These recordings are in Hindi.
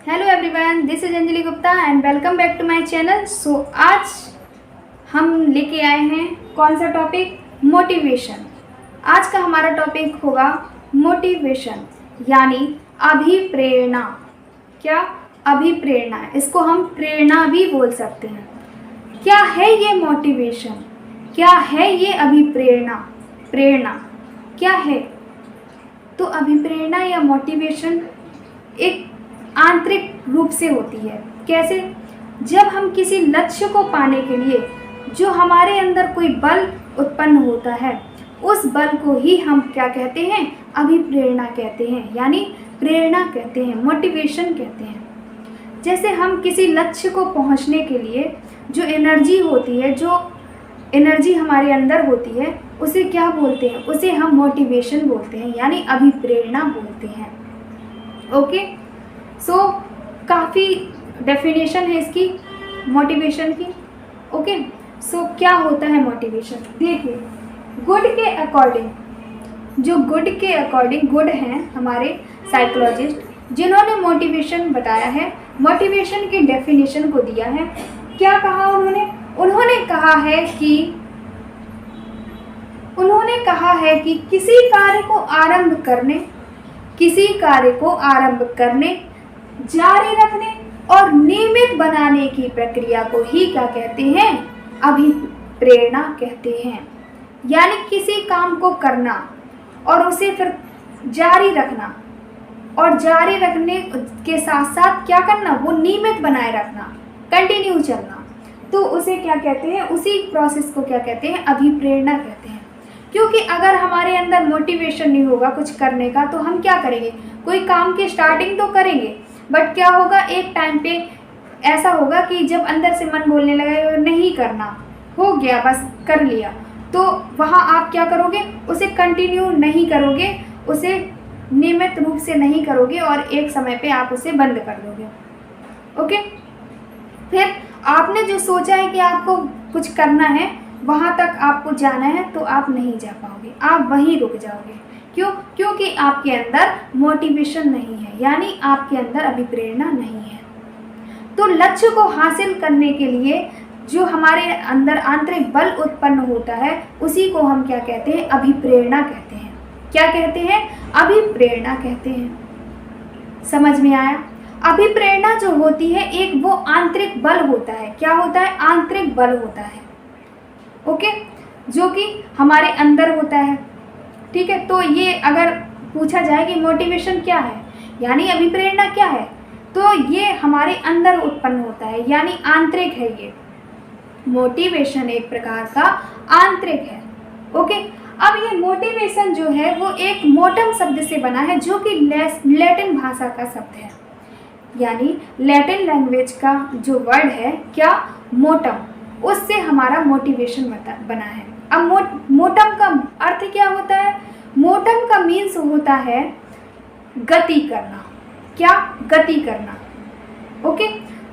Hello everyone, this is Anjali Gupta and welcome back to my channel. So आज हम लेके आए हैं कौन सा टॉपिक? मोटिवेशन। आज का हमारा टॉपिक होगा मोटिवेशन यानी अभिप्रेरणा। क्या? अभिप्रेरणा, इसको हम प्रेरणा भी बोल सकते हैं। क्या है ये मोटिवेशन? क्या है ये अभिप्रेरणा? प्रेरणा क्या है? तो अभिप्रेरणा या मोटिवेशन एक आंतरिक रूप से होती है। कैसे? जब हम किसी लक्ष्य को पाने के लिए जो हमारे अंदर कोई बल उत्पन्न होता है, उस बल को ही हम क्या कहते हैं? अभिप्रेरणा कहते हैं, यानी प्रेरणा कहते हैं, मोटिवेशन कहते हैं। जैसे हम किसी लक्ष्य को पहुंचने के लिए जो एनर्जी होती है, जो एनर्जी हमारे अंदर होती है, उसे क्या बोलते हैं? उसे हम मोटिवेशन बोलते हैं, यानी अभिप्रेरणा बोलते हैं। ओके, सो काफ़ी डेफिनेशन है इसकी मोटिवेशन की। ओके, सो क्या होता है मोटिवेशन? देखिए, गुड के अकॉर्डिंग, जो गुड के अकॉर्डिंग गुड हैं हमारे साइकोलॉजिस्ट, जिन्होंने मोटिवेशन बताया है, मोटिवेशन की डेफिनेशन को दिया है। क्या कहा उन्होंने? उन्होंने कहा है कि किसी कार्य को आरंभ करने, जारी रखने और नियमित बनाने की प्रक्रिया को ही क्या कहते हैं? अभिप्रेरणा कहते हैं। यानी किसी काम को करना और उसे फिर जारी रखना, और जारी रखने के साथ साथ क्या करना? वो नियमित बनाए रखना, कंटिन्यू चलना। तो उसे क्या कहते हैं? उसी प्रोसेस को क्या कहते हैं? अभिप्रेरणा कहते हैं। क्योंकि अगर हमारे अंदर मोटिवेशन नहीं होगा कुछ करने का, तो हम क्या करेंगे? कोई काम की स्टार्टिंग तो करेंगे, बट क्या होगा? एक टाइम पे ऐसा होगा कि जब अंदर से मन बोलने लगे नहीं करना, हो गया बस कर लिया, तो वहाँ आप क्या करोगे? उसे कंटिन्यू नहीं करोगे, उसे नियमित रूप से नहीं करोगे और एक समय पे आप उसे बंद कर दोगे। ओके, फिर आपने जो सोचा है कि आपको कुछ करना है, वहाँ तक आपको जाना है, तो आप नहीं जा पाओगे, आप वहीं रुक जाओगे। क्यों? क्योंकि आपके अंदर मोटिवेशन नहीं है, यानी आपके अंदर अभिप्रेरणा नहीं है। तो लक्ष्य को हासिल करने के लिए जो हमारे अंदर आंतरिक बल उत्पन्न होता है, उसी को हम क्या कहते हैं? अभिप्रेरणा कहते हैं। क्या कहते हैं? अभिप्रेरणा कहते हैं। समझ में आया? अभिप्रेरणा जो होती है, एक वो आंतरिक बल होता है। क्या होता है? आंतरिक बल होता है। ओके, जो कि हमारे अंदर होता है। ठीक है, तो ये अगर पूछा जाए कि मोटिवेशन क्या है, यानी अभिप्रेरणा क्या है, तो ये हमारे अंदर उत्पन्न होता है, यानी आंतरिक है। ये मोटिवेशन एक प्रकार का आंतरिक है। ओके, अब ये मोटिवेशन जो है वो एक मोटम शब्द से बना है, जो कि लैटिन भाषा का शब्द है, यानी लैटिन लैंग्वेज का जो वर्ड है क्या? मोटम, उससे हमारा मोटिवेशन बना है। अब मोटम का अर्थ क्या होता है? मोटम का मीन्स होता है गति करना। क्या? गति करना। ओके,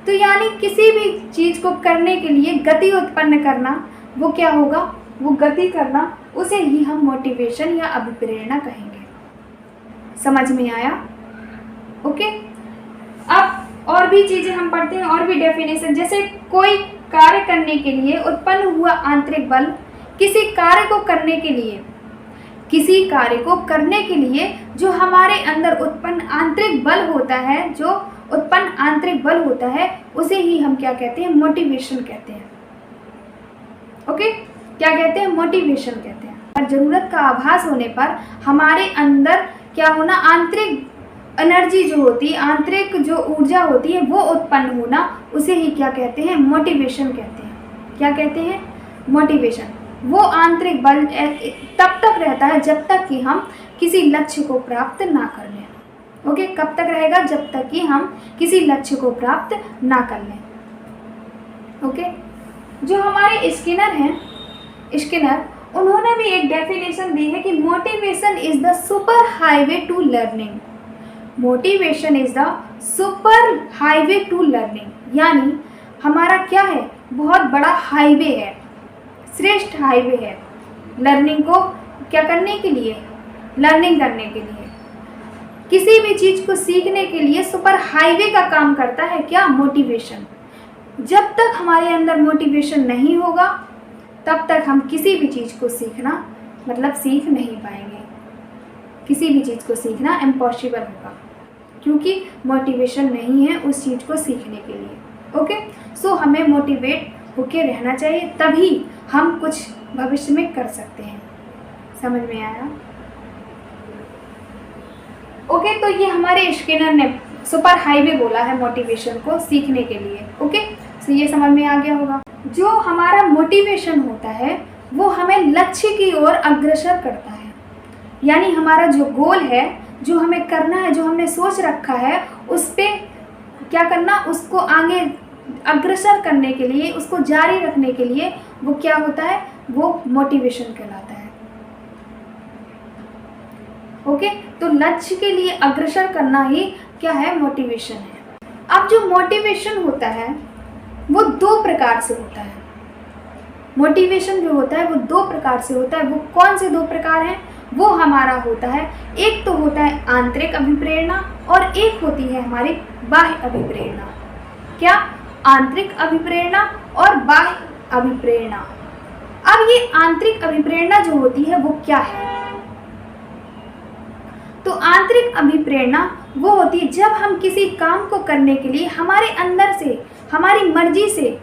तो यानी किसी भी चीज़ को करने के लिए गति उत्पन्न करना, वो क्या होगा? वो गति करना, उसे ही हम मोटिवेशन या अभिप्रेरणा कहेंगे। समझ में आया? ओके, अब और भी चीज़ें हम पढ़ते हैं, और भी डेफिनेशन। जैसे कोई कार्य करने के लिए उत्पन्न हुआ आंतरिक बल, किसी कार्य को करने के लिए जो हमारे अंदर उत्पन्न आंतरिक बल होता है, उसे ही हम क्या कहते हैं? मोटिवेशन कहते हैं। ओके, क्या कहते हैं? मोटिवेशन कहते हैं। और ज़रूरत का आभास होने पर हमारे अंदर क्या होना? आंतरिक एनर्जी जो होती है, आंतरिक जो ऊर्जा होती है, वो उत्पन्न होना, उसे ही क्या कहते हैं? मोटिवेशन कहते हैं। क्या कहते हैं? मोटिवेशन। वो आंतरिक बल तब तक रहता है जब तक कि हम किसी लक्ष्य को प्राप्त ना कर लें। ओके, कब तक रहेगा? जब तक कि हम किसी लक्ष्य को प्राप्त ना कर लें। ओके, जो हमारे स्किनर, उन्होंने भी एक डेफिनेशन दी है कि motivation is the super highway to learning. Motivation is the super highway to learning, यानी हमारा क्या है? बहुत बड़ा हाईवे है, श्रेष्ठ हाईवे है लर्निंग को क्या करने के लिए? लर्निंग करने के लिए। किसी भी चीज़ को सीखने के लिए सुपर हाईवे का काम करता है क्या? मोटिवेशन। जब तक हमारे अंदर मोटिवेशन नहीं होगा तब तक हम किसी भी चीज़ को सीखना मतलब सीख नहीं पाएंगे। किसी भी चीज़ को सीखना इम्पॉसिबल होगा क्योंकि मोटिवेशन नहीं है उस चीज़ को सीखने के लिए। ओके, सो हमें मोटिवेट होके रहना चाहिए, तभी हम कुछ भविष्य में कर सकते हैं। समझ में आया? ओके, तो ये हमारे स्किनर ने सुपर हाईवे बोला है मोटिवेशन को सीखने के लिए। ओके, तो ये समझ में आ गया होगा। जो हमारा मोटिवेशन होता है वो हमें लक्ष्य की ओर अग्रसर करता है, यानी हमारा जो गोल है, जो हमें करना है, जो हमने सोच रखा है, उस पे क्या करना, उसको आगे अग्रसर करने के लिए, उसको जारी रखने के लिए वो क्या होता है, वो मोटिवेशन कहलाता है। ओके, तो लक्ष्य के लिए अग्रसर करना ही क्या है, मोटिवेशन है। अब जो मोटिवेशन होता है वो दो प्रकार से होता है। मोटिवेशन जो होता है वो दो प्रकार से होता है। वो कौन से दो प्रकार हैं? वो हमारा होता है, एक तो होता है आंतरिक अभिप्रेरणा और एक होती है हमारी बाह्य अभिप्रेरणा। क्या? आंतरिक अभिप्रेरणा और बाह्य अभिप्रेरणा। अब ये आंतरिक अभिप्रेरणा जो होती है वो क्या है? तो आंतरिक अभिप्रेरणा वो होती है जब हम किसी काम को करने के लिए हमारे अंदर से, हमारी मर्जी से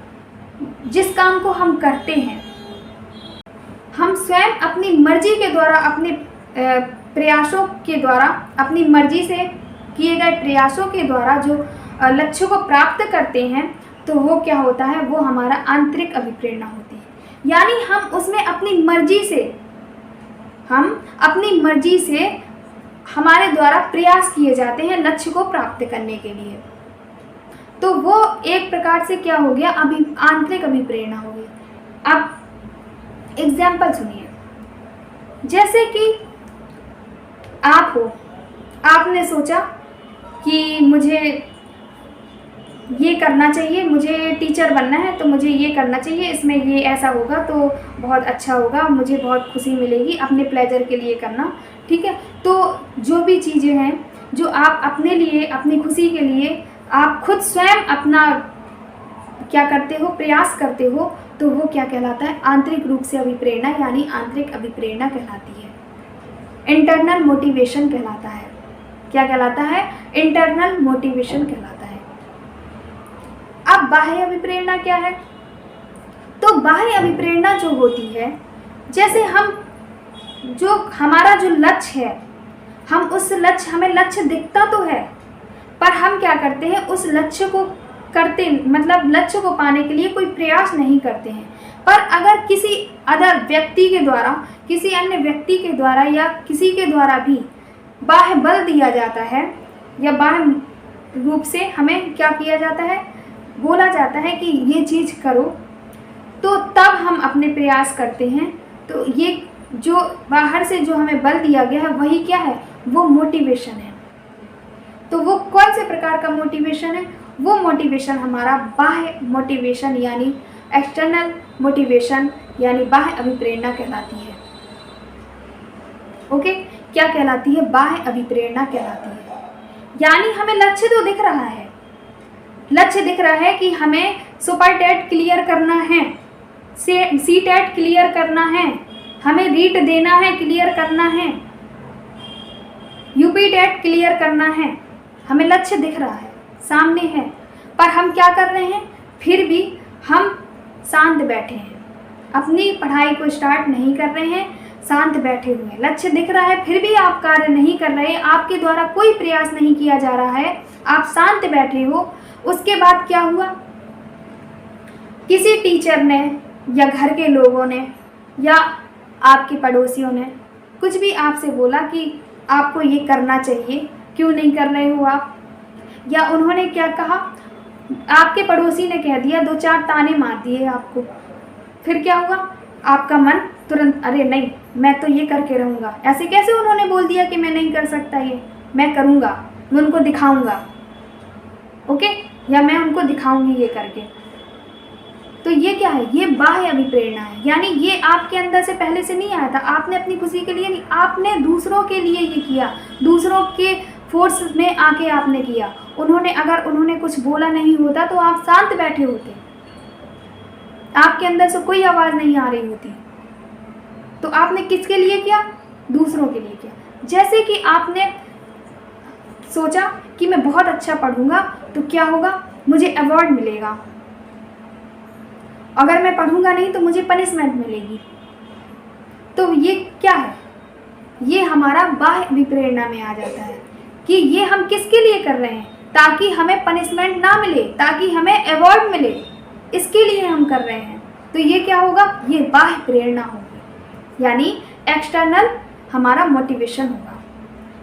जिस काम को हम करते हैं, हम स्वयं अपनी मर्जी के द्वारा, अपने प्रयासों के द्वारा, अपनी मर्जी से किए गए प्रयासों के द्वारा जो लक्ष्य को प्राप्त करते हैं, तो वो क्या होता है, वो हमारा आंतरिक अभिप्रेरणा होती है। यानी हम उसमें अपनी मर्जी से हमारे द्वारा प्रयास किए जाते हैं लक्ष्य को प्राप्त करने के लिए। तो वो एक प्रकार से क्या हो गया, आंतरिक अभिप्रेरणा हो गई। अब एग्जाम्पल सुनिए, जैसे कि आप हो, आपने सोचा कि मुझे ये करना चाहिए, मुझे टीचर बनना है, तो मुझे ये करना चाहिए, इसमें ये ऐसा होगा तो बहुत अच्छा होगा, मुझे बहुत खुशी मिलेगी, अपने प्लेजर के लिए करना। ठीक है, तो जो भी चीज़ें हैं जो आप अपने लिए, अपनी खुशी के लिए आप खुद स्वयं अपना क्या करते हो, प्रयास करते हो, तो वो क्या कहलाता है, आंतरिक रूप से अभिप्रेरणा यानी आंतरिक अभिप्रेरणा कहलाती है। इंटरनल मोटिवेशन कहलाता है। क्या कहलाता है? इंटरनल मोटिवेशन कहलाता है। अब बाह्य अभिप्रेरणा क्या है? तो बाह्य अभिप्रेरणा जो होती है, जैसे हमारा जो लक्ष्य है, हमें लक्ष्य दिखता तो है, पर हम क्या करते हैं, उस लक्ष्य को लक्ष्य को पाने के लिए कोई प्रयास नहीं करते हैं। पर अगर किसी अदर व्यक्ति के द्वारा, किसी अन्य व्यक्ति के द्वारा या किसी के द्वारा भी बाह्य बल दिया जाता है या बाह्य रूप से हमें क्या किया जाता है, बोला जाता है कि ये चीज़ करो, तो तब हम अपने प्रयास करते हैं। तो ये जो बाहर से जो हमें बल दिया गया है वही क्या है, वो मोटिवेशन है। तो वो कौन से प्रकार का मोटिवेशन है? वो मोटिवेशन हमारा बाह्य मोटिवेशन यानी एक्सटर्नल मोटिवेशन यानी बाह्य अभिप्रेरणा कहलाती है। ओके, क्या कहलाती है? बाह्य अभिप्रेरणा कहलाती है। यानी हमें लक्ष्य तो दिख रहा है, लक्ष्य दिख रहा है कि हमें सुपर टेट क्लियर करना है, सी टेट क्लियर करना है, हमें रीट देना है, क्लियर करना है, यूपी टेट क्लियर करना है, हमें लक्ष्य दिख रहा है, सामने है, पर हम क्या कर रहे हैं, फिर भी हम शांत बैठे हैं, अपनी पढ़ाई को स्टार्ट नहीं कर रहे हैं, शांत बैठे हुए हैं। लक्ष्य दिख रहा है फिर भी आप कार्य नहीं कर रहे, आपके द्वारा कोई प्रयास नहीं किया जा रहा है, आप शांत बैठे हो। उसके बाद क्या हुआ, किसी टीचर ने या घर के लोगों ने या आपके पड़ोसियों ने कुछ भी आपसे बोला कि आपको ये करना चाहिए, क्यों नहीं कर रहे हो आप, या उन्होंने क्या कहा, आपके पड़ोसी ने कह दिया, 2-4 ताने मार दिए आपको, फिर क्या हुआ, आपका मन तुरंत अरे नहीं मैं तो ये करके रहूँगा, ऐसे कैसे उन्होंने बोल दिया कि मैं नहीं कर सकता, ये मैं करूँगा, मैं उनको दिखाऊँगा, ओके, या मैं उनको दिखाऊँगी ये करके। तो ये क्या है, ये बाह्य अभिप्रेरणा है, यानी ये आपके अंदर से पहले से नहीं आया था, आपने अपनी खुशी के लिए नहीं, आपने दूसरों के लिए ये किया, दूसरों के फोर्स में आके आपने किया, अगर उन्होंने कुछ बोला नहीं होता तो आप शांत बैठे होते, आपके अंदर से कोई आवाज़ नहीं आ रही होती। तो आपने किसके लिए किया? दूसरों के लिए किया। जैसे कि आपने सोचा कि मैं बहुत अच्छा पढ़ूंगा तो क्या होगा, मुझे अवार्ड मिलेगा, अगर मैं पढ़ूंगा नहीं तो मुझे पनिशमेंट मिलेगी। तो ये क्या है? ये हमारा बाह्य अभिप्रेरणा में आ जाता है कि ये हम किसके लिए कर रहे हैं, ताकि हमें पनिशमेंट ना मिले, ताकि हमें अवार्ड मिले, इसके लिए हम कर रहे हैं। तो ये क्या होगा? ये बाह्य प्रेरणा होगी, यानी एक्सटर्नल हमारा मोटिवेशन होगा।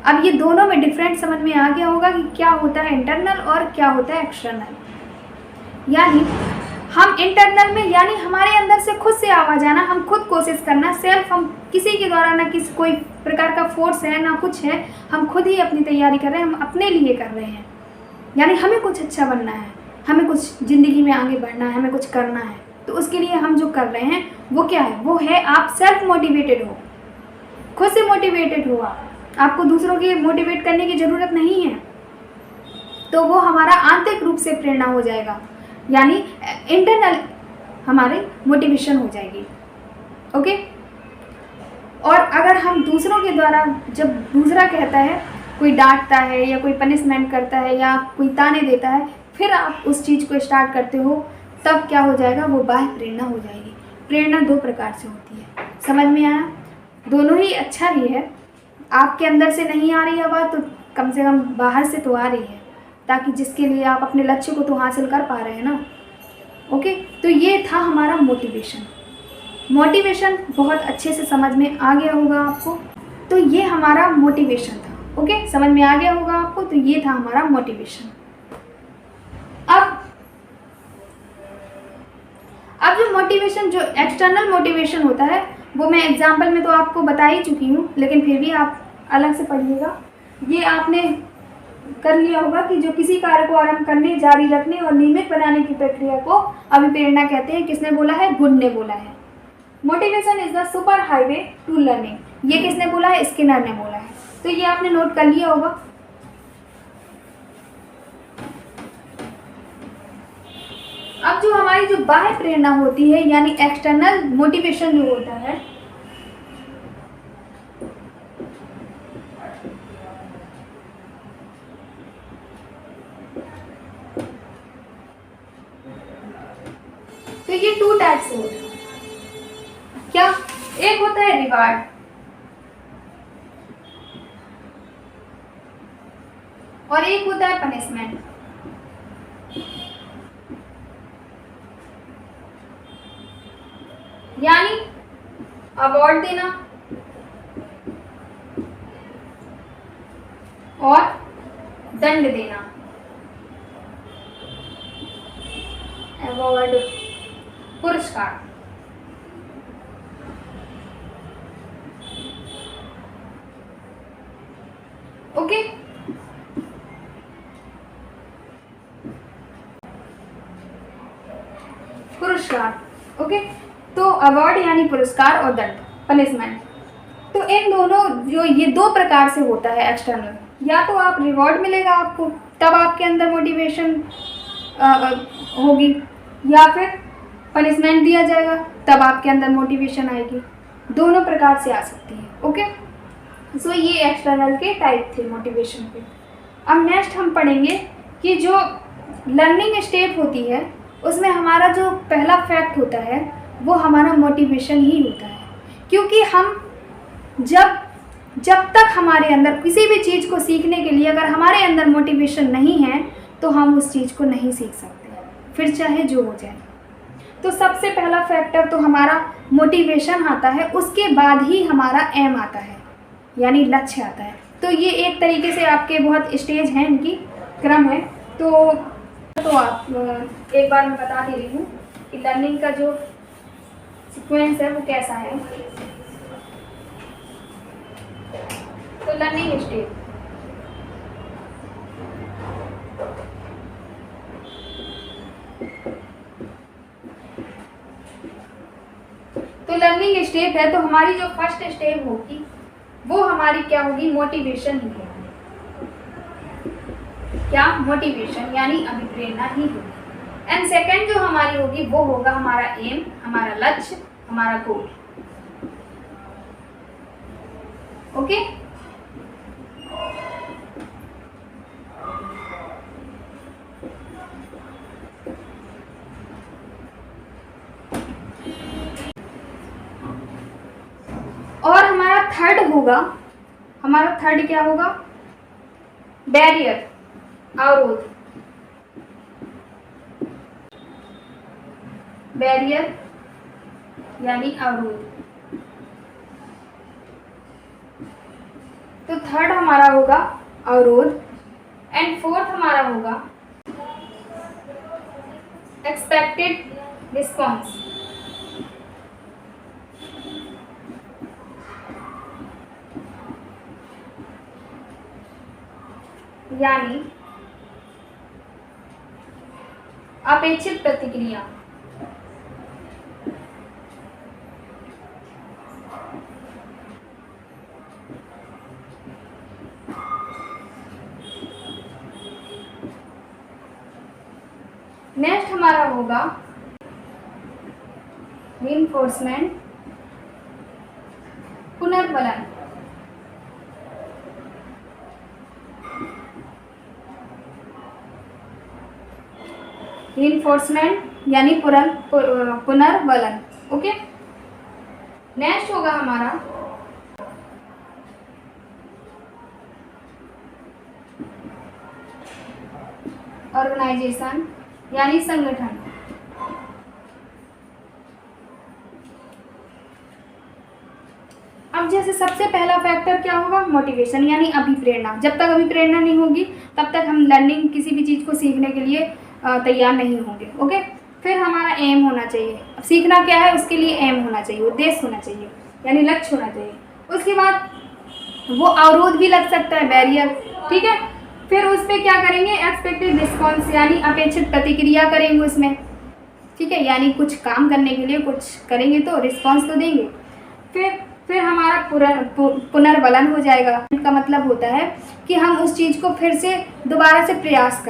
अब ये दोनों में डिफरेंट समझ में आ गया होगा कि क्या होता है इंटरनल और क्या होता है एक्सटर्नल। यानी हम इंटरनल में, यानी हमारे अंदर से खुद से आवाज़ आना, हम खुद कोशिश करना, सेल्फ, हम किसी के द्वारा ना किसी कोई प्रकार का फोर्स है ना कुछ है, हम खुद ही अपनी तैयारी कर रहे हैं, हम अपने लिए कर रहे हैं। यानी हमें कुछ अच्छा बनना है, हमें कुछ ज़िंदगी में आगे बढ़ना है, हमें कुछ करना है, तो उसके लिए हम जो कर रहे हैं वो क्या है? वो है आप सेल्फ मोटिवेटेड हो, खुद से मोटिवेटेड हो। आपको दूसरों की मोटिवेट करने की ज़रूरत नहीं है। तो वो हमारा आंतरिक रूप से प्रेरणा हो जाएगा, यानी इंटरनल हमारी मोटिवेशन हो जाएगी। ओके। और अगर हम दूसरों के द्वारा, जब दूसरा कहता है, कोई डांटता है या कोई पनिशमेंट करता है या कोई ताने देता है, फिर आप उस चीज़ को स्टार्ट करते हो, तब क्या हो जाएगा? वो बाह्य प्रेरणा हो जाएगी। प्रेरणा दो प्रकार से होती है, समझ में आया? दोनों ही अच्छा ही है। आपके अंदर से नहीं आ रही आवाज़ तो कम से कम बाहर से तो आ रही है, ताकि जिसके लिए आप अपने लक्ष्य को तो हासिल कर पा रहे हैं ना। ओके। तो ये था हमारा मोटिवेशन। मोटिवेशन बहुत अच्छे से समझ में आ गया होगा आपको। तो ये हमारा मोटिवेशन था। ओके, समझ में आ गया होगा आपको। तो ये था हमारा मोटिवेशन। अब जो मोटिवेशन, जो एक्सटर्नल मोटिवेशन होता है, वो मैं एग्जाम्पल में तो आपको बता ही चुकी हूँ, लेकिन फिर भी आप अलग से पढ़िएगा। ये आपने कर लिया होगा कि जो किसी कार्य को आरंभ करने, जारी रखने और नियमित बनाने की प्रक्रिया को अभिप्रेरणा कहते हैं। किसने बोला है? गुड ने बोला है। Motivation is the super highway to learning. ये किसने बोला है? स्किनर ने बोला है। तो ये आपने नोट कर लिया होगा। अब जो हमारी जो बाह्य प्रेरणा होती है, यानी एक्सटर्नल मोटिवेशन जो होता है, तो ये टू टाइप्स होते हैं। क्या? एक होता है रिवार्ड, और एक होता है पनिशमेंट। यानी अवार्ड देना और दंड देना। अवार्ड, पुरस्कार। ओके। पुरस्कार। ओके। तो अवार्ड यानी पुरस्कार और दंड, पनिशमेंट। तो इन दोनों, जो ये दो प्रकार से होता है एक्सटर्नल। या तो आप रिवॉर्ड मिलेगा आपको, तब आपके अंदर मोटिवेशन होगी, या फिर पनिशमेंट दिया जाएगा, तब आपके अंदर मोटिवेशन आएगी। दोनों प्रकार से आ सकती है। ओके। सो ये एक्सटर्नल के टाइप थे मोटिवेशन के। अब नेक्स्ट हम पढ़ेंगे कि जो लर्निंग स्टेप होती है, उसमें हमारा जो पहला फैक्ट होता है वो हमारा मोटिवेशन ही होता है। क्योंकि हम जब तक हमारे अंदर किसी भी चीज़ को सीखने के लिए अगर हमारे अंदर मोटिवेशन नहीं है तो हम उस चीज़ को नहीं सीख सकते, फिर चाहे जो हो जाए। तो सबसे पहला फैक्टर तो हमारा मोटिवेशन आता है, उसके बाद ही हमारा एम आता है, यानी लक्ष्य आता है। तो ये एक तरीके से आपके बहुत स्टेज हैं, इनकी क्रम है। तो आप एक बार मैं बता दे रही हूँ कि लर्निंग का जो सीक्वेंस है वो कैसा है। तो लर्निंग स्टेज, तो लर्निंग स्टेप है, तो हमारी जो फर्स्ट स्टेप होगी वो हमारी क्या होगी? मोटिवेशन ही है। क्या, मोटिवेशन यानी अभिप्रेरणा ही होगी। एंड सेकंड जो हमारी होगी वो होगा हमारा एम, हमारा लक्ष्य, हमारा गोल। ओके, और हमारा थर्ड होगा, हमारा थर्ड क्या होगा, बैरियर, अवरोध। बैरियर यानी अवरोध। तो थर्ड हमारा होगा अवरोध एंड फोर्थ हमारा होगा एक्सपेक्टेड रिस्पॉन्स। यानी अपेक्षित प्रतिक्रिया। नेक्स्ट हमारा होगा रीइंफोर्समेंट, पुनर्बलन। रीइंफोर्समेंट यानी पुनर्बलन। ओके, नेक्स्ट होगा हमारा ऑर्गेनाइजेशन यानी संगठन। अब जैसे सबसे पहला फैक्टर क्या होगा, मोटिवेशन यानी अभिप्रेरणा। जब तक अभिप्रेरणा नहीं होगी तब तक हम लर्निंग, किसी भी चीज़ को सीखने के लिए तैयार नहीं होंगे। ओके, फिर हमारा एम होना चाहिए। अब सीखना क्या है, उसके लिए एम होना चाहिए, उद्देश्य होना चाहिए, यानी लक्ष्य होना चाहिए। उसके बाद वो अवरोध भी लग सकता है, बैरियर, ठीक है। फिर उस पर क्या करेंगे, एक्सपेक्टेड रिस्पॉन्स यानी अपेक्षित प्रतिक्रिया करेंगे उसमें, ठीक है। यानी कुछ काम करने के लिए कुछ करेंगे तो रिस्पॉन्स तो देंगे। फिर हमारा पुनर्बलन हो जाएगा। इसका मतलब होता है कि हम उस चीज़ को फिर से दोबारा से प्रयास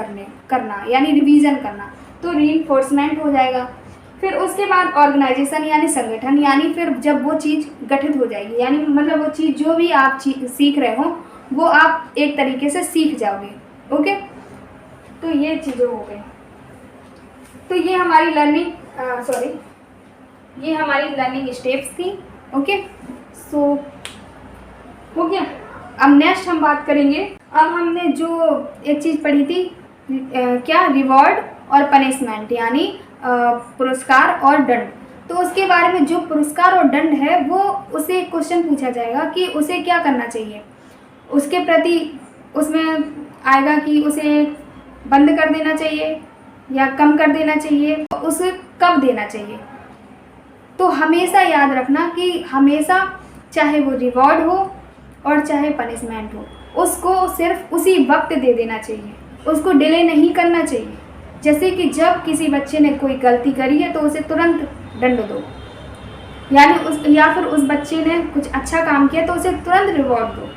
करना यानी रिवीजन करना, तो रीइंफोर्समेंट हो जाएगा। फिर उसके बाद ऑर्गेनाइजेशन यानी संगठन, यानी फिर जब वो चीज़ गठित हो जाएगी, यानी मतलब वो चीज़ जो भी आप सीख रहे हो वो आप एक तरीके से सीख जाओगे। ओके, तो ये चीज़ें हो गई। तो ये हमारी लर्निंग स्टेप्स थी। ओके, सो हो गया। अब नेक्स्ट हम बात करेंगे, अब हमने जो एक चीज़ पढ़ी थी क्या, रिवॉर्ड और पनिशमेंट यानी पुरस्कार और दंड। तो उसके बारे में जो पुरस्कार और दंड है वो उसे क्वेश्चन पूछा जाएगा कि उसे क्या करना चाहिए, उसके प्रति उसमें आएगा कि उसे बंद कर देना चाहिए या कम कर देना चाहिए, उसे कब देना चाहिए। तो हमेशा याद रखना कि हमेशा चाहे वो रिवॉर्ड हो और चाहे पनिशमेंट हो, उसको सिर्फ उसी वक्त दे देना चाहिए, उसको डिले नहीं करना चाहिए। जैसे कि जब किसी बच्चे ने कोई गलती करी है तो उसे तुरंत दंड दो, यानी या फिर उस बच्चे ने कुछ अच्छा काम किया तो उसे तुरंत रिवॉर्ड दो।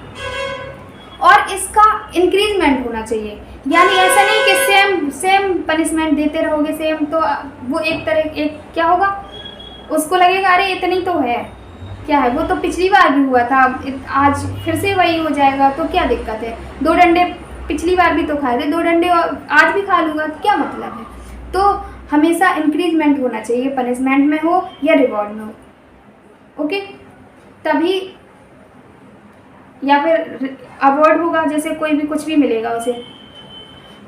और इसका इंक्रीजमेंट होना चाहिए, यानी ऐसा नहीं कि सेम पनिशमेंट देते रहोगे सेम, तो वो एक क्या होगा, उसको लगेगा अरे इतनी तो है, क्या है, वो तो पिछली बार भी हुआ था, आज फिर से वही हो जाएगा, तो क्या दिक्कत है, 2 डंडे पिछली बार भी तो खाए थे, 2 डंडे आज भी खा लूँगा, तो क्या मतलब है। तो हमेशा इंक्रीजमेंट होना चाहिए, पनिशमेंट में हो या रिवॉर्ड में हो। ओके, तभी, या फिर अवार्ड होगा, जैसे कोई भी कुछ भी मिलेगा उसे,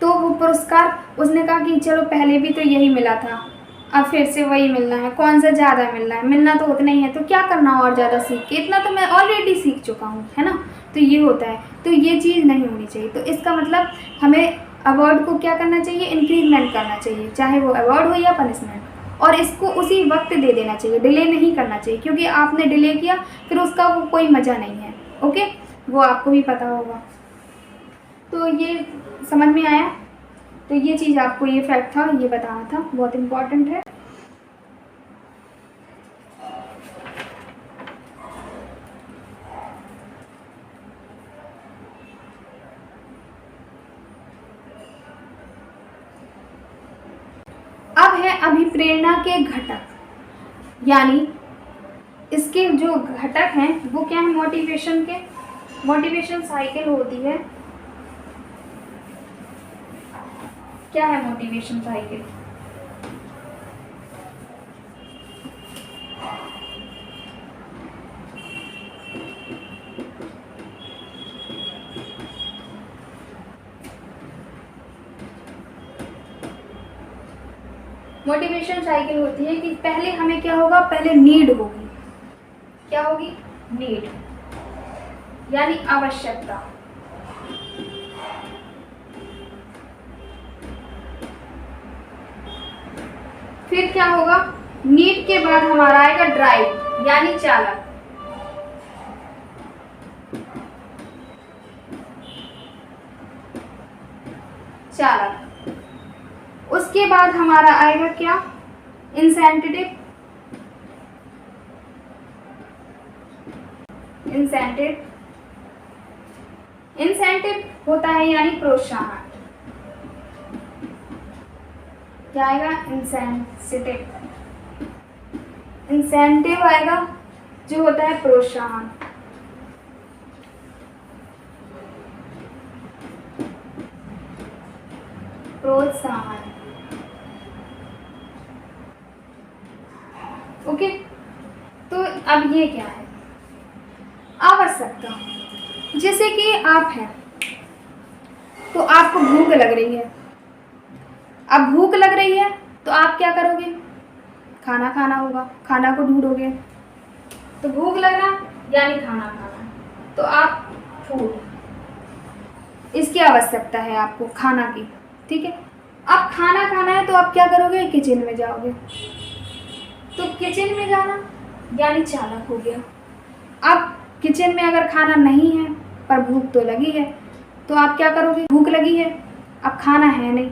तो वो पुरस्कार, उसने कहा कि चलो पहले भी तो यही मिला था, अब फिर से वही मिलना है, कौन सा ज़्यादा मिलना है, मिलना तो उतना ही है, तो क्या करना और ज़्यादा सीख के, इतना तो मैं ऑलरेडी सीख चुका हूँ, है ना। तो ये होता है, तो ये चीज़ नहीं होनी चाहिए। तो इसका मतलब हमें अवार्ड को क्या करना चाहिए, इंक्रीजमेंट करना चाहिए, चाहे वो अवार्ड हो या पनिशमेंट, और इसको उसी वक्त दे देना चाहिए, डिले नहीं करना चाहिए, क्योंकि आपने डिले किया फिर उसका वो कोई मज़ा नहीं है। ओके, वो आपको भी पता होगा। तो ये समझ में आया, तो ये चीज़ आपको, ये फैक्ट था, ये बताना था, बहुत इम्पॉर्टेंट है। अभिप्रेरणा के घटक, यानी इसके जो घटक हैं वो क्या है मोटिवेशन के। मोटिवेशन साइकिल होती है, क्या है मोटिवेशन साइकिल? मोटिवेशन साइकिल होती है कि पहले हमें क्या होगा, पहले नीड होगी। क्या होगी? नीड, यानी आवश्यकता। फिर क्या होगा? नीड के बाद हमारा आएगा ड्राइव, यानी चालक। चालक। उसके बाद हमारा आएगा क्या? इंसेंटिव। इंसेंटिव इंसेंटिव होता है यानी प्रोत्साहन। क्या आएगा? इंसेंटिव। इंसेंटिव आएगा जो होता है प्रोत्साहन। प्रोत्साहन। ओके, तो अब ये क्या है? आवश्यकता। जैसे कि आप हैं तो आपको भूख लग रही है। अब भूख लग रही है तो आप क्या करोगे? खाना खाना होगा, खाना को ढूंढोगे। तो भूख लगना यानी खाना खाना, तो आप फूड, इसकी आवश्यकता है आपको खाना की। ठीक है, अब खाना खाना है तो आप क्या करोगे? किचन में जाओगे। तो किचन में जाना यानी चालक हो गया। अब किचन में अगर खाना नहीं है पर भूख तो लगी है, तो आप क्या करोगे? भूख लगी है, अब खाना है नहीं,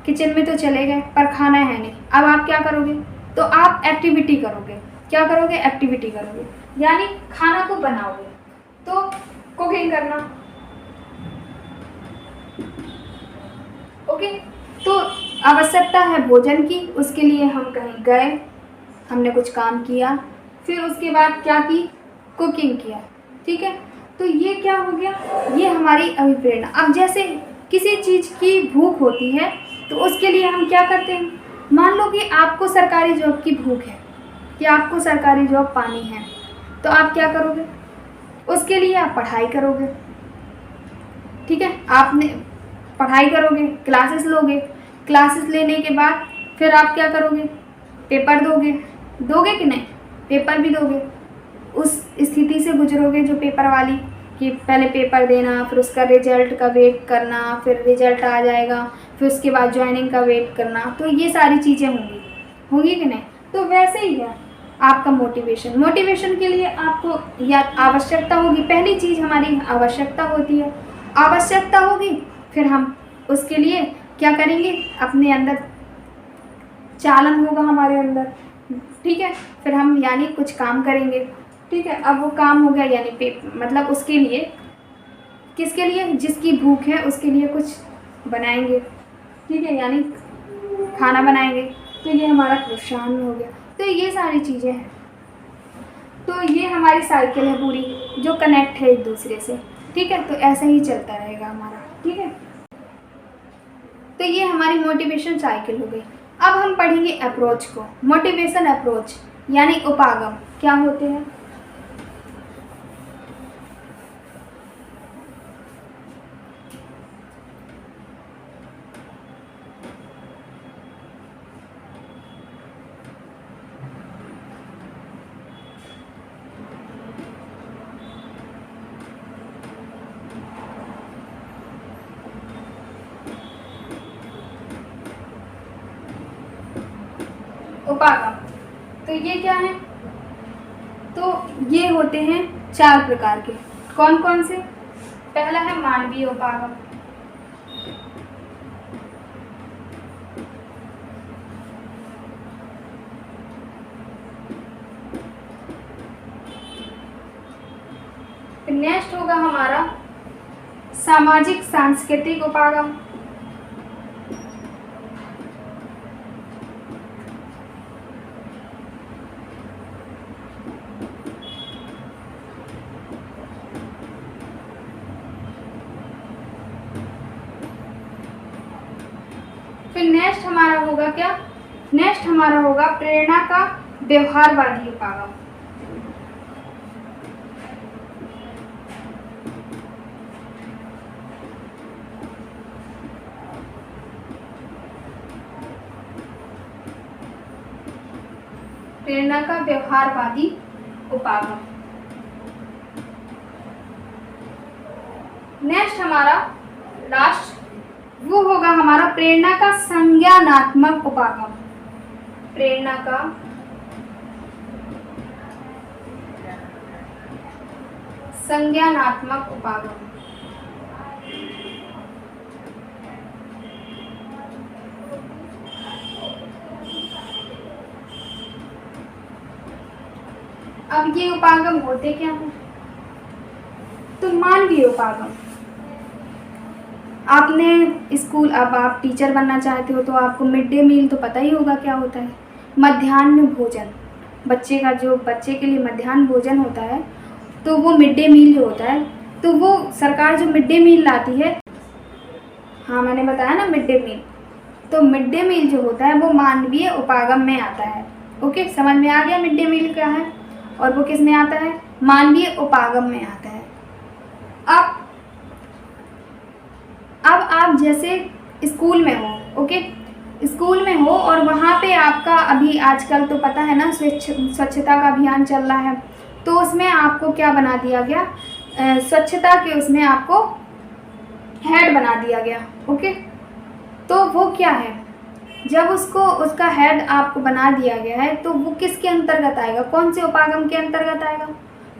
किचन में तो चले गए पर खाना है नहीं, अब आप क्या करोगे? तो आप एक्टिविटी करोगे। क्या करोगे? एक्टिविटी करोगे, यानी खाना को बनाओगे। तो कुकिंग करना। ओके, तो आवश्यकता है भोजन की, उसके लिए हम कहीं गए, हमने कुछ काम किया, फिर उसके बाद क्या की? कुकिंग किया। ठीक है, तो ये क्या हो गया? ये हमारी अभिप्रेरणा। अब जैसे किसी चीज़ की भूख होती है तो उसके लिए हम क्या करते हैं? मान लो कि आपको सरकारी जॉब की भूख है, कि आपको सरकारी जॉब पानी है, तो आप क्या करोगे? उसके लिए आप पढ़ाई करोगे। ठीक है, आपने पढ़ाई करोगे, क्लासेस लोगे, क्लासेस लेने के बाद फिर आप क्या करोगे? पेपर दोगे कि नहीं? पेपर भी दोगे। उस स्थिति से गुजरोगे जो पेपर वाली, कि पहले पेपर देना, फिर उसका रिजल्ट का वेट करना, फिर रिजल्ट आ जाएगा, फिर उसके बाद ज्वाइनिंग का वेट करना। तो ये सारी चीज़ें होंगी कि नहीं? तो वैसे ही है आपका मोटिवेशन के लिए आपको या आवश्यकता होगी। पहली चीज़ हमारी आवश्यकता होती है। आवश्यकता होगी, फिर हम उसके लिए क्या करेंगे? अपने अंदर चालन होगा हमारे अंदर। ठीक है, फिर हम यानी कुछ काम करेंगे। ठीक है, अब वो काम हो गया यानी मतलब उसके लिए, किसके लिए? जिसकी भूख है उसके लिए कुछ बनाएंगे। ठीक है, यानी खाना बनाएंगे, तो ये हमारा प्रोत्साहन हो गया। तो ये सारी चीज़ें हैं। तो ये हमारी साइकिल है पूरी, जो कनेक्ट है एक दूसरे से। ठीक है, तो ऐसा ही चलता रहेगा हमारा। ठीक है, तो ये हमारी मोटिवेशन साइकिल हो गई। अब हम पढ़ेंगे अप्रोच को। मोटिवेशन अप्रोच यानी उपागम क्या होते हैं? उपागम, तो ये क्या है? तो ये होते हैं 4 प्रकार के। कौन कौन से? पहला है मानवीय उपागम। नेक्स्ट होगा हमारा सामाजिक सांस्कृतिक उपागम। फिर नेक्स्ट हमारा होगा क्या, नेक्स्ट हमारा होगा प्रेरणा का व्यवहारवादी उपागम। प्रेरणा का व्यवहारवादी उपागम। नेक्स्ट हमारा लास्ट वो होगा हमारा प्रेरणा का संज्ञानात्मक उपागम। प्रेरणा का संज्ञानात्मक उपागम। अब ये उपागम होते क्या हैं, तो मानवीय उपागम। आपने स्कूल, अब आप टीचर बनना चाहते हो तो आपको मिड डे मील तो पता ही होगा क्या होता है, मध्याह्न भोजन। बच्चे के लिए मध्याह्न भोजन होता है, तो वो मिड डे मील जो होता है, तो वो सरकार जो मिड डे मील लाती है, हाँ मैंने बताया ना मिड डे मील, तो मिड डे मील जो होता है वो मानवीय उपागम में आता है। ओके, समझ में आ गया मिड डे मील क्या है, और वो किस में आता है, मानवीय उपागम में आता है। अब आप जैसे स्कूल में हो, ओके, स्कूल में हो और वहाँ पे आपका अभी आजकल तो पता है ना स्वच्छता का अभियान चल रहा है, तो उसमें आपको क्या बना दिया गया, स्वच्छता के उसमें आपको हेड बना दिया गया। ओके, तो वो क्या है, जब उसका हेड आपको बना दिया गया है तो वो किसके अंतर्गत आएगा, कौन से उपागम के अंतर्गत आएगा,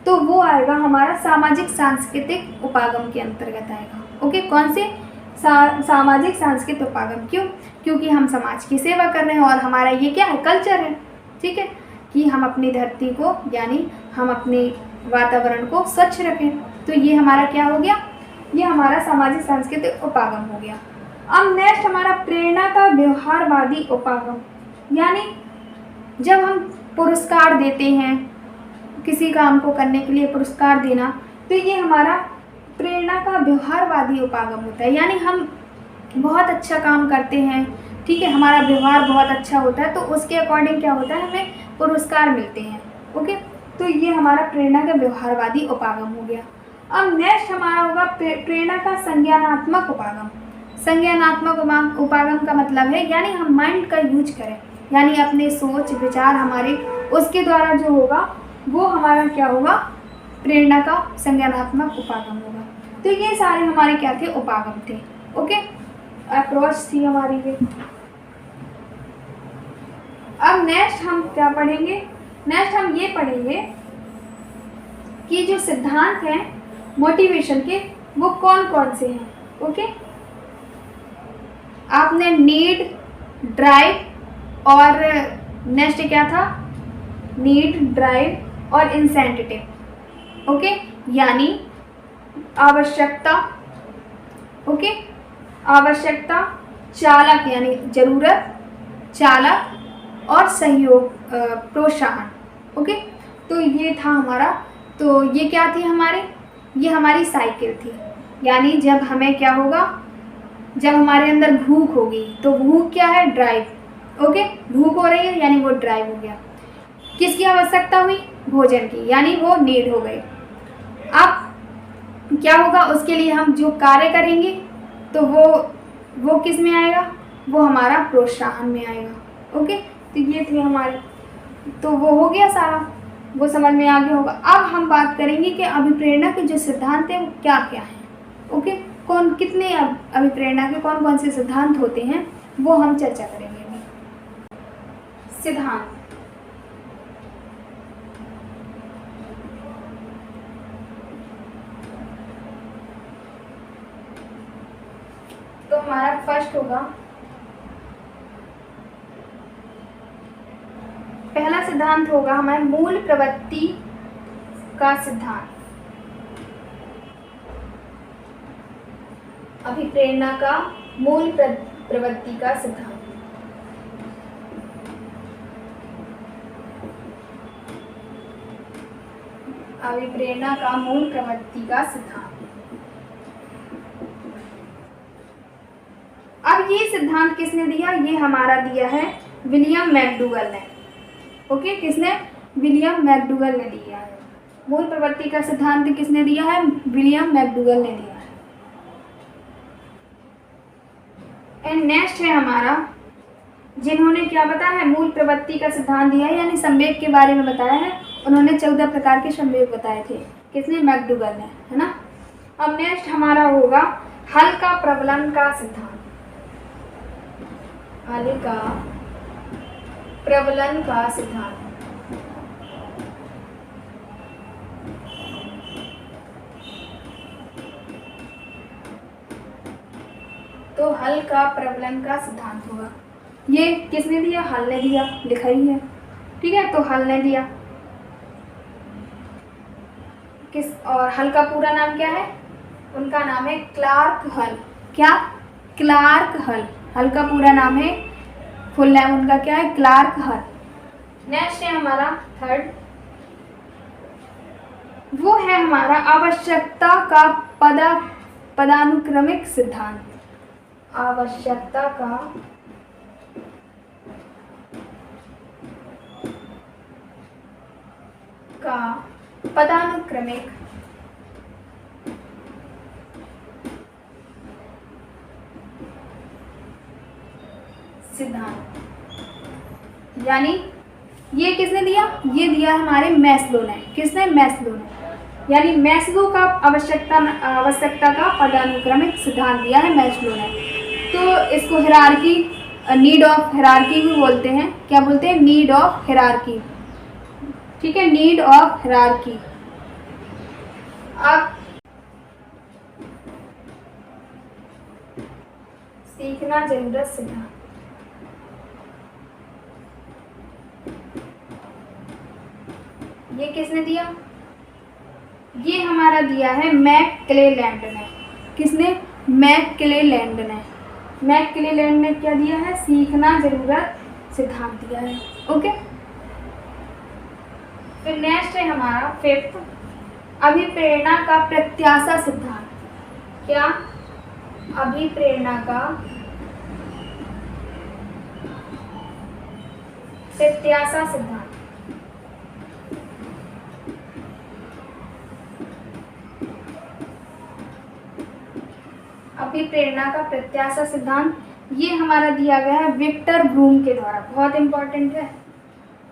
तो वो आएगा हमारा सामाजिक सांस्कृतिक उपागम के अंतर्गत आएगा। ओके, कौन से सामाजिक सांस्कृतिक उपागम, क्यों, क्योंकि हम समाज की सेवा कर रहे हैं और हमारा ये क्या है, कल्चर है, ठीक है, कि हम अपनी धरती को यानी हम अपने वातावरण को स्वच्छ रखें। तो ये हमारा क्या हो गया, ये हमारा सामाजिक सांस्कृतिक उपागम हो गया। अब नेक्स्ट हमारा प्रेरणा का व्यवहारवादी उपागम, यानी जब हम पुरस्कार देते हैं, किसी काम को करने के लिए पुरस्कार देना, तो ये हमारा प्रेरणा का व्यवहारवादी उपागम होता है। यानी हम बहुत अच्छा काम करते हैं, ठीक है, हमारा व्यवहार बहुत अच्छा होता है, तो उसके अकॉर्डिंग क्या होता है, हमें पुरस्कार मिलते हैं। ओके, तो ये हमारा प्रेरणा का व्यवहारवादी उपागम हो गया। अब नेक्स्ट हमारा होगा प्रेरणा का संज्ञानात्मक उपागम। संज्ञानात्मक उपागम का मतलब है यानी हम माइंड का यूज करें, यानी अपने सोच विचार हमारे उसके द्वारा जो होगा वो हमारा क्या होगा, प्रेरणा का संज्ञानात्मक उपागम होगा। तो ये सारे हमारे क्या थे, उपागम थे। ओके, अप्रोच थी हमारी ये। अब नेक्स्ट हम क्या पढ़ेंगे, नेक्स्ट हम ये पढ़ेंगे कि जो सिद्धांत हैं मोटिवेशन के वो कौन कौन से हैं। ओके, आपने नीड, ड्राइव और नेक्स्ट क्या था, नीड, ड्राइव और इंसेंटिव। ओके, यानी आवश्यकता, ओके, आवश्यकता, चालक यानी जरूरत, चालक और सहयोग, प्रोत्साहन। ओके, तो ये था हमारा, तो ये क्या थी हमारे, ये हमारी साइकिल थी। यानी जब हमें क्या होगा, जब हमारे अंदर भूख होगी, तो भूख क्या है, ड्राइव। ओके, भूख हो रही है यानी वो ड्राइव हो गया। किसकी आवश्यकता हुई, भोजन की, यानी वो नीड हो गई। अब क्या होगा, उसके लिए हम जो कार्य करेंगे तो वो किस में आएगा, वो हमारा प्रोत्साहन में आएगा। ओके, तो ये थे हमारे, तो वो हो गया सारा, वो समझ में आ गया होगा। अब हम बात करेंगे कि अभिप्रेरणा के जो सिद्धांत हैं वो क्या क्या हैं। ओके, कौन कितने अभिप्रेरणा के कौन कौन से सिद्धांत होते हैं वो हम चर्चा करेंगे अभी। सिद्धांत, तो हमारा फर्स्ट होगा, पहला सिद्धांत होगा हमारा मूल प्रवृत्ति का सिद्धांत। अभिप्रेरणा का मूल प्रवृत्ति का सिद्धांत। अभिप्रेरणा का मूल प्रवृत्ति का सिद्धांत। अब अब ये सिद्धांत किसने दिया? ये हमारा दिया है विलियम मैकडूगल ने। ओके, किसने? विलियम मैकडूगल ने दिया है। मूल प्रवृत्ति का सिद्धांत किसने दिया है? विलियम मैकडूगल ने दिया है। एंड नेक्स्ट है हमारा, जिन्होंने क्या बताया है? मूल प्रवृत्ति का सिद्धांत दिया है, यानी संवेग के बारे में बताया है। उन्होंने 14 प्रकार के संवेग बताए थे। किसने? मैकडूगल ने, है ना। अब नेक्स्ट हमारा होगा हल का प्रबलन का सिद्धांत। हल का प्रबलन का सिद्धांत। तो हल का प्रबलन का सिद्धांत होगा। ये किसने दिया? हल ने दिया, लिखा ही है। ठीक है, तो हल ने दिया। और हल का पूरा नाम क्या है? उनका नाम है क्लार्क हल। क्या? क्लार्क हल। हल का पूरा नाम है, फुल नेम उनका क्या है? क्लार्क हल। नेक्स्ट है हमारा थर्ड, वो है हमारा आवश्यकता का पदानुक्रमिक सिद्धांत। आवश्यकता का पदानुक्रमिक सिद्धांत। यानी ये किसने दिया? ये दिया हमारे मैस्लो ने। किसने? मैस्लो ने। यानी मैस्लो का आवश्यकता का पदानुक्रमिक सिद्धांत दिया है मैस्लो ने। तो इसको हिरार्की, नीड ऑफ हिरार्की भी बोलते हैं। क्या बोलते हैं? Need of hierarchy. ठीक है, नीड ऑफ हिरार्की। अब सीखना जरूरत सिद्धांत। ये किसने दिया? ये हमारा दिया है मैकक्लेलैंड ने। किसने? मैकक्लेलैंड ने। मैकक्लेलैंड ने क्या दिया है? सीखना जरूरत सिद्धांत दिया है। ओके, फिर नेक्स्ट है हमारा फिफ्थ, अभिप्रेरणा का प्रत्याशा सिद्धांत। क्या? अभिप्रेरणा का प्रत्याशा सिद्धांत। अभिप्रेरणा का प्रत्याशा सिद्धांत ये हमारा दिया गया है विक्टर ब्रूम के द्वारा। बहुत इंपॉर्टेंट है,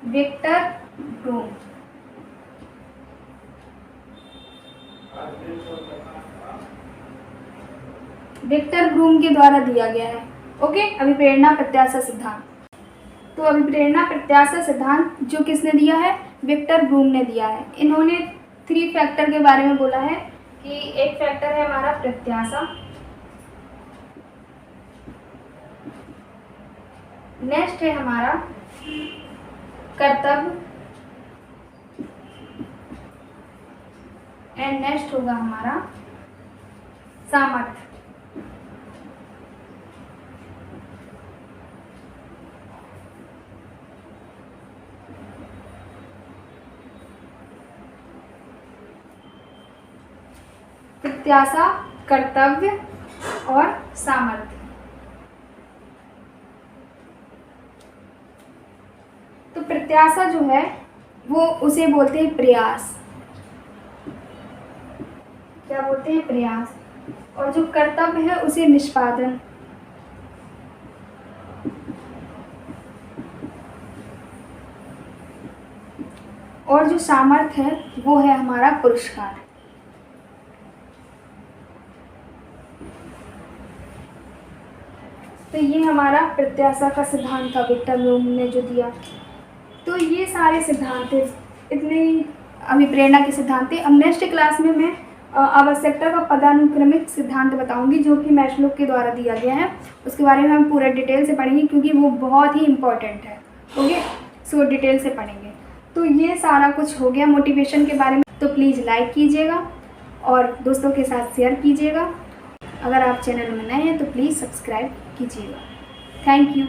विक्टर ब्रूम। विक्टर ब्रूम के द्वारा दिया गया है। ओके, अभिप्रेरणा प्रत्याशा सिद्धांत। तो अभिप्रेरणा प्रत्याशा सिद्धांत जो किसने दिया है? विक्टर ब्रूम ने दिया है। इन्होंने 3 फैक्टर के बारे में बोला है कि एक फैक्टर है हमारा प्रत्याशा, नेक्स्ट है हमारा कर्तव्य, एंड नेक्स्ट होगा हमारा सामर्थ्य। प्रत्याशा, कर्तव्य और सामर्थ्य। तो प्रत्याशा जो है वो उसे बोलते हैं प्रयास। क्या बोलते हैं? प्रयास। और जो कर्तव्य है उसे निष्पादन। और जो सामर्थ्य है वो है हमारा पुरस्कार। तो ये हमारा प्रत्याशा का सिद्धांत था विक्टर ब्रूम ने जो दिया। तो ये सारे सिद्धांत थे, इतने ही अभिप्रेरणा के सिद्धांत थे। अब नेक्स्ट क्लास में मैं आवश्यकता का पदानुक्रमिक सिद्धांत बताऊंगी जो कि मैस्लो के द्वारा दिया गया है। उसके बारे में हम पूरा डिटेल से पढ़ेंगे क्योंकि वो बहुत ही इम्पोर्टेंट है। ओके, सो डिटेल से पढ़ेंगे। तो ये सारा कुछ हो गया मोटिवेशन के बारे में। तो प्लीज़ लाइक कीजिएगा और दोस्तों के साथ शेयर कीजिएगा। अगर आप चैनल में नए हैं तो प्लीज़ सब्सक्राइब कीजिएगा। Thank you.